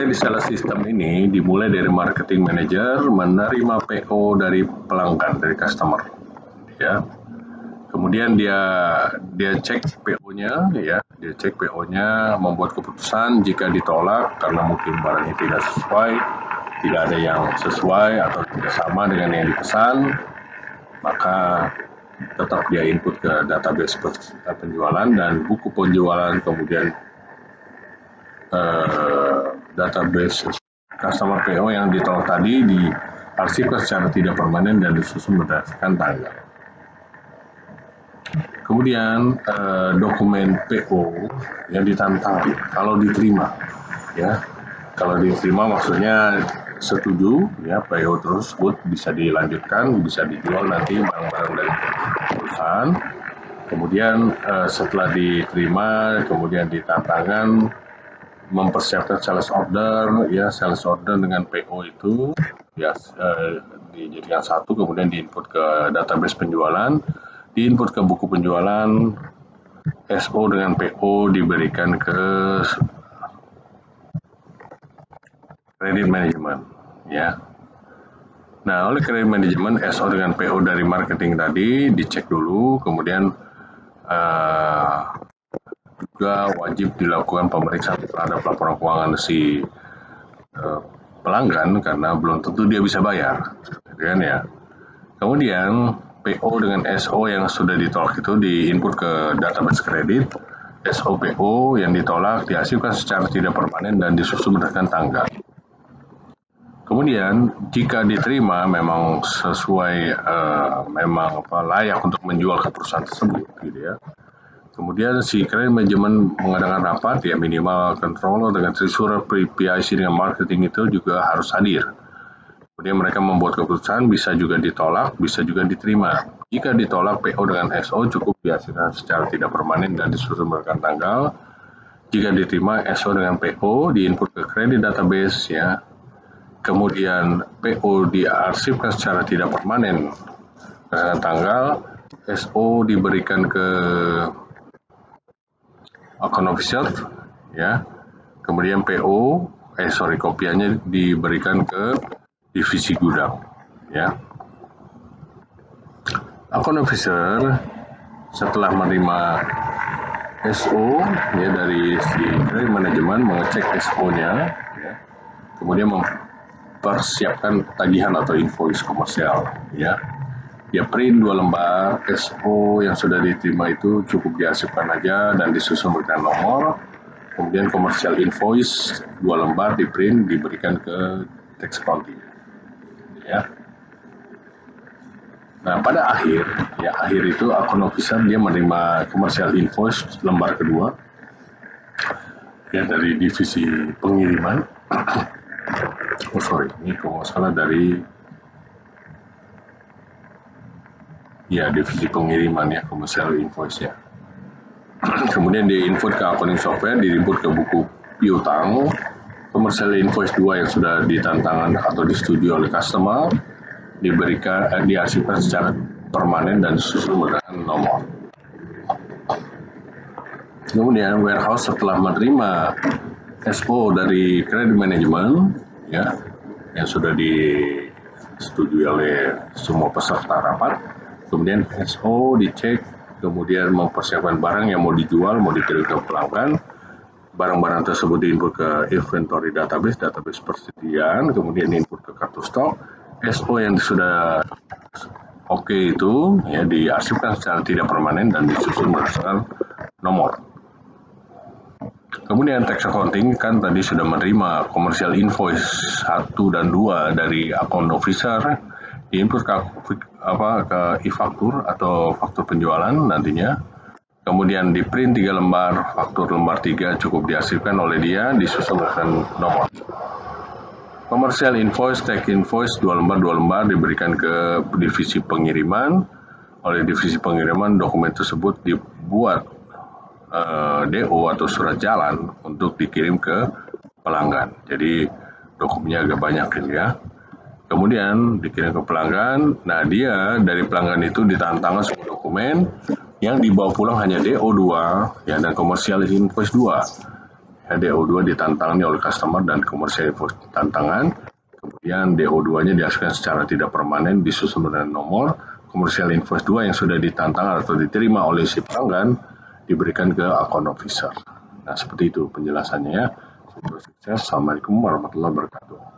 Reseller system ini dimulai dari marketing manager menerima PO dari pelanggan, dari customer, ya. Kemudian dia cek PO-nya, ya, dia cek PO-nya, membuat keputusan. Jika ditolak karena mungkin barangnya tidak sesuai, tidak ada yang sesuai atau tidak sama dengan yang dipesan, maka tetap dia input ke database penjualan dan buku penjualan, kemudian database customer PO yang ditolak tadi diarsipkan secara tidak permanen dan disusun berdasarkan tanggal. Kemudian dokumen PO yang ditantang kalau diterima, ya. Kalau diterima maksudnya setuju, ya, PO tersebut bisa dilanjutkan, bisa dijual nanti barang-barang dari perusahaan. Kemudian setelah diterima, kemudian ditantangkan mempersiapkan sales order, ya, sales order dengan PO itu, ya, dijadikan satu, kemudian diinput ke database penjualan, diinput ke buku penjualan, SO dengan PO diberikan ke credit management, ya. Nah, oleh credit management, SO dengan PO dari marketing tadi dicek dulu, kemudian juga wajib dilakukan pemeriksaan terhadap laporan keuangan si pelanggan karena belum tentu dia bisa bayar, kan, ya. Kemudian PO dengan SO yang sudah ditolak itu diinput ke database kredit. SO PO yang ditolak dihasilkan secara tidak permanen dan disusun berdasarkan tanggal. Kemudian jika diterima memang sesuai layak untuk menjual ke perusahaan tersebut, gitu ya. Kemudian si credit management mengadakan rapat, ya, minimal controller dengan treasurer, PIC dengan marketing itu juga harus hadir. Kemudian mereka membuat keputusan, bisa juga ditolak, bisa juga diterima. Jika ditolak, PO dengan SO cukup dihasilkan secara tidak permanen dan disusun berdasarkan tanggal. Jika diterima, SO dengan PO diinput ke credit database, ya. Kemudian PO diarsipkan secara tidak permanen berdasarkan tanggal. SO diberikan ke account officer, ya. Kemudian kopiannya diberikan ke divisi gudang, ya. Account officer setelah menerima SO, ya, dari si credit management, mengecek SO-nya, ya, kemudian mempersiapkan tagihan atau invoice komersial, ya. Dia print 2 lembar, SO yang sudah diterima itu cukup diarsipkan aja dan disusun dengan nomor. Kemudian komersial invoice 2 lembar di print, diberikan ke tax accounting, ya. Nah, pada akhir itu account officer dia menerima komersial invoice lembar kedua, ya, dari divisi pengiriman. Ini kalau nggak salah dari, ya, divisi pengiriman, ya, komersial invoice, ya. Kemudian diinput ke accounting software, diinput ke buku piutang, komersial invoice 2 yang sudah ditantangkan atau disetujui oleh customer, diarsipkan secara permanen dan disusun berdasarkan nomor. Kemudian warehouse setelah menerima SO dari credit management, ya, yang sudah disetujui oleh semua peserta rapat, kemudian SO dicek, kemudian mempersiapkan barang yang mau dijual, mau dikirim ke pelanggan. Barang-barang tersebut diinput ke inventory database persediaan, kemudian input ke kartu stok. SO yang sudah oke itu, ya, diarsipkan secara tidak permanen dan disusun berdasarkan nomor. Kemudian tax accounting kan tadi sudah menerima komersial invoice 1 dan 2 dari account officer, diinput ke e-faktur atau faktur penjualan nantinya. Kemudian di print 3 lembar, faktur lembar 3 cukup dihasilkan oleh dia, disusun dengan nomor. Komersial invoice, tax invoice 2 lembar diberikan ke divisi pengiriman. Oleh divisi pengiriman, dokumen tersebut dibuat DO atau surat jalan untuk dikirim ke pelanggan. Jadi dokumennya agak banyak, ya. Kemudian dikirim ke pelanggan. Nah, dia dari pelanggan itu ditantangkan semua dokumen, yang dibawa pulang hanya DO 2, ya, dan komersial invoice 2. DO2 ditantangani oleh customer dan komersial invoice tantangan. Kemudian DO2-nya dihasilkan secara tidak permanen disusun dengan nomor. Komersial invoice 2 yang sudah ditantang atau diterima oleh si pelanggan diberikan ke account officer. Nah, seperti itu penjelasannya ya. Assalamualaikum warahmatullahi wabarakatuh.